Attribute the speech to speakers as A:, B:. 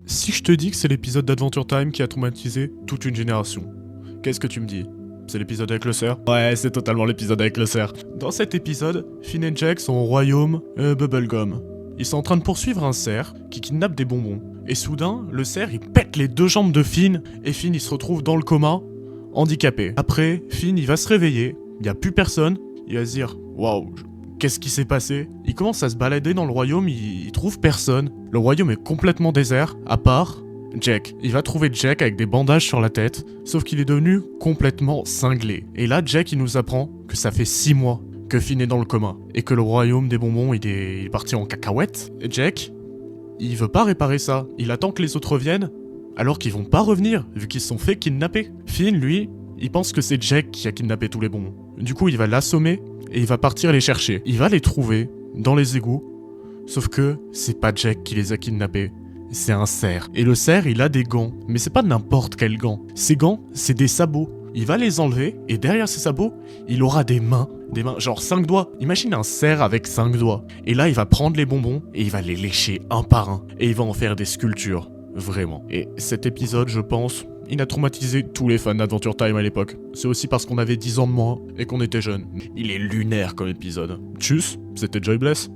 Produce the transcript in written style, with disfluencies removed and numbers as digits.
A: Si je te dis que c'est l'épisode d'Adventure Time qui a traumatisé toute une génération, qu'est-ce que tu me dis? C'est l'épisode avec le cerf? Ouais, c'est totalement l'épisode avec le cerf. Dans cet épisode, Finn et Jake sont au royaume Bubblegum. Ils sont en train de poursuivre un cerf qui kidnappe des bonbons. Et soudain, le cerf il pète les deux jambes de Finn et Finn il se retrouve dans le coma, handicapé. Après, Finn il va se réveiller, il n'y a plus personne, il va se dire waouh, qu'est-ce qui s'est passé? Il commence à se balader dans le royaume, il trouve personne. Le royaume est complètement désert, à part Jake. Il va trouver Jake avec des bandages sur la tête, sauf qu'il est devenu complètement cinglé. Et là, Jake il nous apprend que ça fait 6 mois que Finn est dans le coma, et que le royaume des bonbons il est parti en cacahuète. Et Jake, il veut pas réparer ça. Il attend que les autres reviennent, alors qu'ils vont pas revenir, vu qu'ils se sont fait kidnapper. Finn, lui, il pense que c'est Jake qui a kidnappé tous les bonbons. Du coup, il va l'assommer, et il va partir les chercher. Il va les trouver dans les égouts, sauf que c'est pas Jake qui les a kidnappés, c'est un cerf. Et le cerf, il a des gants, mais c'est pas n'importe quel gants. Ces gants, c'est des sabots. Il va les enlever, et derrière ces sabots, il aura des mains genre 5 doigts. Imagine un cerf avec 5 doigts. Et là, il va prendre les bonbons, et il va les lécher un par un, et il va en faire des sculptures. Vraiment. Et cet épisode, je pense, il a traumatisé tous les fans d'Adventure Time à l'époque. C'est aussi parce qu'on avait 10 ans de moins et qu'on était jeunes. Il est lunaire comme épisode. Tchuss, c'était Joy Bless.